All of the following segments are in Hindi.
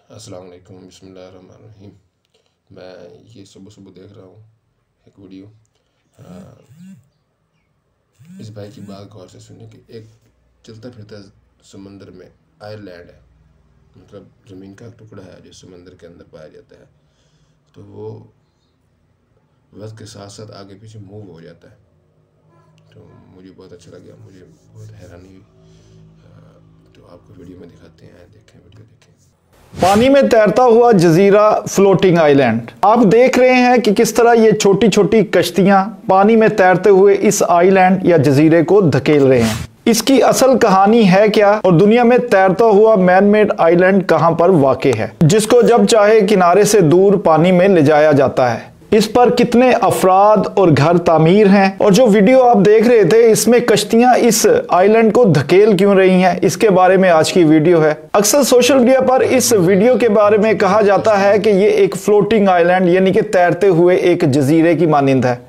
अस्सलाम वालेकुम, बिस्मिल्लाहिर्रहमानिर्रहीम। मैं ये सुबह सुबह देख रहा हूँ एक वीडियो। इस भाई की बात गौर से सुनिए कि एक चलता फिरता समंदर में आइलैंड है, मतलब ज़मीन का टुकड़ा है जो समंदर के अंदर पाया जाता है। तो वो वक्त के साथ साथ आगे पीछे मूव हो जाता है। तो मुझे बहुत अच्छा लगा, मुझे बहुत हैरानी हुई। तो आपको वीडियो में दिखाते हैं, देखें वीडियो देखें। पानी में तैरता हुआ जजीरा फ्लोटिंग आइलैंड। आप देख रहे हैं कि किस तरह ये छोटी छोटी कश्तियां पानी में तैरते हुए इस आइलैंड या जजीरे को धकेल रहे हैं। इसकी असल कहानी है क्या और दुनिया में तैरता हुआ मैन मेड आइलैंड कहां पर वाक़ है, जिसको जब चाहे किनारे से दूर पानी में ले जाया जाता है। इस पर कितने अफराद और घर तामीर हैं, और जो वीडियो आप देख रहे थे इसमें कश्तियां इस आइलैंड को धकेल क्यों रही हैं, इसके बारे में आज की वीडियो है। अक्सर सोशल मीडिया पर इस वीडियो के बारे में कहा जाता है कि ये एक फ्लोटिंग आइलैंड यानी कि तैरते हुए एक जजीरे की मानिंद है,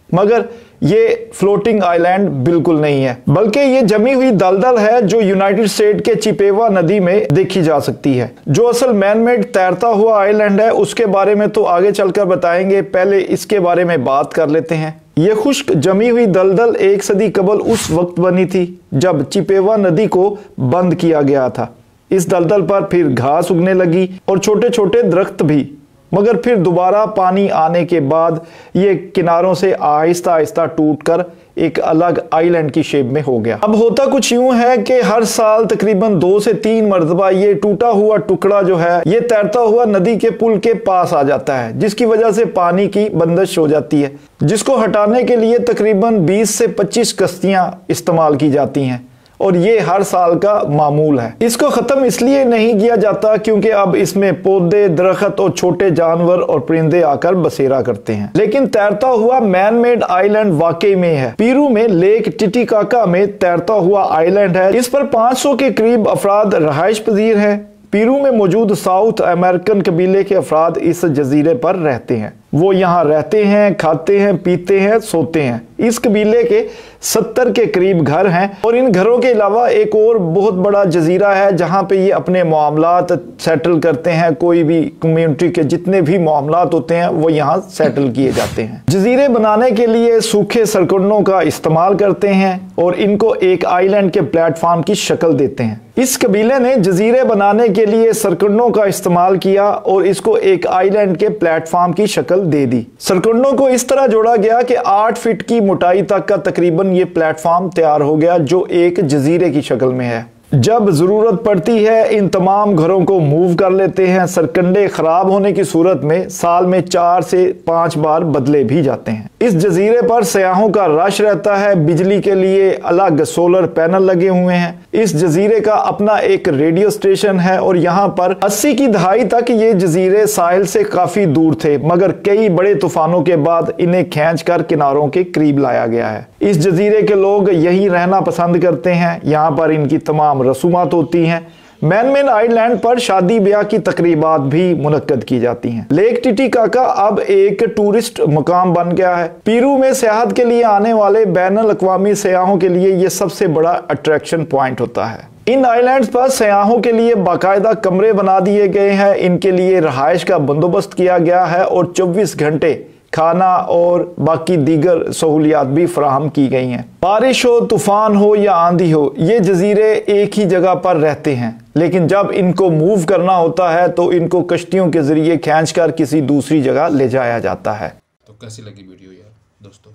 मगर ये फ्लोटिंग आइलैंड बिल्कुल नहीं है, बल्कि ये जमी हुई दलदल है जो यूनाइटेड स्टेट के चिपेवा नदी में देखी जा सकती है। जो असल मैनमेड तैरता हुआ आइलैंड है उसके बारे में तो आगे चलकर बताएंगे, पहले इसके बारे में बात कर लेते हैं। ये खुश्क जमी हुई दलदल 1 सदी कबल उस वक्त बनी थी जब चिपेवा नदी को बंद किया गया था। इस दलदल पर फिर घास उगने लगी और छोटे छोटे दरख्त भी, मगर फिर दोबारा पानी आने के बाद ये किनारों से आहिस्ता आहिस्ता टूटकर एक अलग आइलैंड की शेप में हो गया। अब होता कुछ यूं है कि हर साल तकरीबन 2 से 3 मरतबा ये टूटा हुआ टुकड़ा जो है ये तैरता हुआ नदी के पुल के पास आ जाता है, जिसकी वजह से पानी की बंदिश हो जाती है, जिसको हटाने के लिए तकरीबन 20 से 25 कश्तियां इस्तेमाल की जाती हैं, और ये हर साल का मामूल है। इसको खत्म इसलिए नहीं किया जाता क्योंकि अब इसमें पौधे, दरख्त और छोटे जानवर और परिंदे आकर बसेरा करते हैं। लेकिन तैरता हुआ मैन मेड आइलैंड वाकई में है। पीरू में लेक टिटिकाका में तैरता हुआ आइलैंड है। इस पर 500 के करीब अफराद रहायश पजीर है। पीरू में मौजूद साउथ अमेरिकन कबीले के अफराद इस जजीरे पर रहते हैं। वो यहाँ रहते हैं, खाते हैं, पीते हैं, सोते हैं। इस कबीले के 70 के करीब घर हैं, और इन घरों के अलावा एक और बहुत बड़ा जजीरा है जहाँ पे ये अपने मामलात सेटल करते हैं। कोई भी कम्युनिटी के जितने भी मामलात होते हैं वो यहाँ सेटल किए जाते हैं। जजीरे बनाने के लिए सूखे सरकंडों का इस्तेमाल करते हैं और इनको एक आइलैंड के प्लेटफॉर्म की शक्ल देते हैं। इस कबीले ने जजीरे बनाने के लिए सरकंडों का इस्तेमाल किया और इसको एक आइलैंड के प्लेटफॉर्म की शक्ल दे दी। सरकंडों को इस तरह जोड़ा गया कि 8 फीट की मोटाई तक का तकरीबन ये प्लेटफॉर्म तैयार हो गया जो एक जजीरे की शक्ल में है। जब जरूरत पड़ती है इन तमाम घरों को मूव कर लेते हैं। सरकंडे खराब होने की सूरत में साल में 4 से 5 बार बदले भी जाते हैं। इस जजीरे पर सयाहों का रश रहता है। बिजली के लिए अलग सोलर पैनल लगे हुए हैं। इस जजीरे का अपना एक रेडियो स्टेशन है, और यहाँ पर 80 की दहाई तक ये जजीरे साहिल से काफी दूर थे, मगर कई बड़े तूफानों के बाद इन्हें खींचकर किनारों के करीब लाया गया है। इस जजीरे के लोग यही रहना पसंद करते हैं। यहाँ पर इनकी तमाम रसूमात होती हैं। मैन मेड आइलैंड पर शादी ब्याह की तकरीबात भी मुनक्कद की जाती हैं। लेक टिटिकाका अब एक टूरिस्ट मुकाम बन गया है। पीरू में सियाहत के लिए आने वाले बैनुल अक़वामी सयाहों के लिए यह सबसे बड़ा अट्रैक्शन पॉइंट होता है। इन आइलैंड्स पर सयाहों के लिए बाकायदा कमरे बना दिए गए हैं। इनके लिए रहायश का बंदोबस्त किया गया है और 24 घंटे खाना और बाकी दीगर सहूलियात भी फराहम की गई हैं। बारिश हो, तूफान हो या आंधी हो, ये जजीरे एक ही जगह पर रहते हैं, लेकिन जब इनको मूव करना होता है तो इनको कश्तियों के जरिए खींचकर किसी दूसरी जगह ले जाया जाता है। तो कैसी लगी वीडियो यार दोस्तों?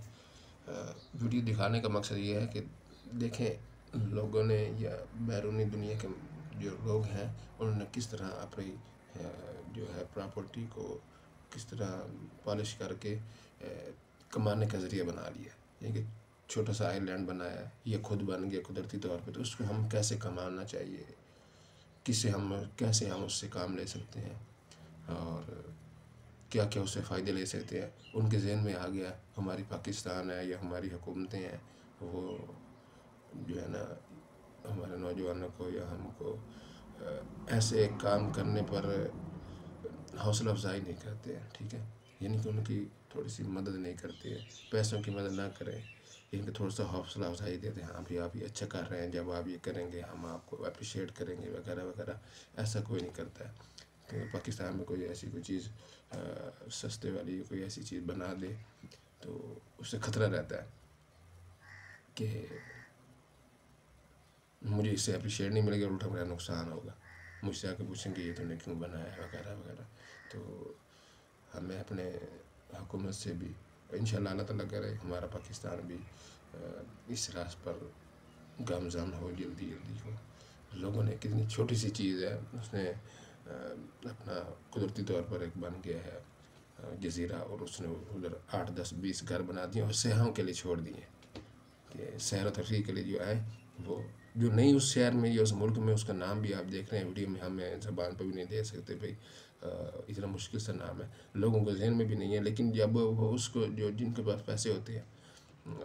वीडियो दिखाने का मकसद ये है कि देखें लोगों ने या बैरूनी दुनिया के जो लोग हैं उन्होंने किस तरह अपनी जो है प्रॉपर्टी को किस तरह पॉलिश करके कमाने का ज़रिया बना लिया। ये कि छोटा सा आइलैंड बनाया, ये खुद बन गया कुदरती तौर पे, तो उसको हम कैसे कमाना चाहिए, कैसे हम उससे काम ले सकते हैं और क्या क्या उससे फ़ायदे ले सकते हैं, उनके जहन में आ गया। हमारी पाकिस्तान है या हमारी हुकूमतें हैं, वो जो है ना हमारे नौजवानों को या हमको ऐसे काम करने पर हौसला अफजाई नहीं करते हैं, ठीक है। यानी कि उनकी थोड़ी सी मदद नहीं करते हैं, पैसों की मदद ना करें, इनके थोड़ा सा हौसला अफजाई देते हैं। हाँ भी आप ये अच्छा कर रहे हैं, जब आप ये करेंगे हम आपको अप्रिशिएट करेंगे वगैरह वगैरह, ऐसा कोई नहीं करता है। कि पाकिस्तान में कोई ऐसी कोई चीज़ सस्ते वाली कोई ऐसी चीज़ बना दे तो उससे ख़तरा रहता है कि मुझे इससे अप्रिशिएट नहीं मिलेगा, उल्टा मेरा नुकसान होगा, मुझसे आके पूछेंगे ये तुमने क्यों बनाया वगैरह वगैरह। तो हमें अपने हुकूमत से भी इंशाल्लाह अल्लाह ताला करे हमारा पाकिस्तान भी इस रास पर गामज़ान हो, जल्दी जल्दी हो। लोगों ने कितनी छोटी सी चीज़ है उसने अपना कुदरती तौर पर एक बन गया है जजीरा, और उसने उधर 8, 10, 20 घर बना दिए और सयाहों के लिए छोड़ दिए कि सैर व तफरीह के लिए जो आए वो जो नहीं उस शहर में या उस मुल्क में, उसका नाम भी आप देख रहे हैं वीडियो में, हमें ज़बान पर भी नहीं दे सकते भाई, इतना मुश्किल सा नाम है, लोगों को जहन में भी नहीं है। लेकिन जब वो उसको जो जिनके पास पैसे होते हैं,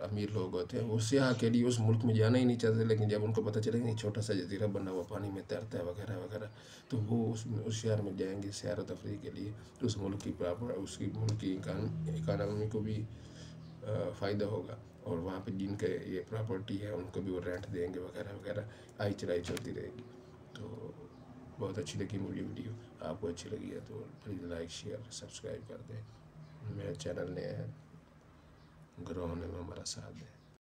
अमीर लोग होते हैं, वो सियाह के लिए उस मुल्क में जाना ही नहीं चाहते, लेकिन जब उनको पता चलेगा कि छोटा सा जजीरा बना हुआ पानी में तैरता है वगैरह वगैरह, तो वो उस शहर में जाएंगे सैर व तफरीह के लिए। तो उस मुल्क की उसकी मुल्क की इकानमी को भी फ़ायदा होगा, और वहाँ पे जिनके ये प्रॉपर्टी है उनको भी वो रेंट देंगे वगैरह वगैरह, आई चलाई चलती रहेगी। तो बहुत अच्छी लगी मुझे वीडियो, आपको अच्छी लगी है तो प्लीज़ लाइक शेयर सब्सक्राइब कर दें। मेरा चैनल नया है, ग्रो होने में हमारा साथ दें।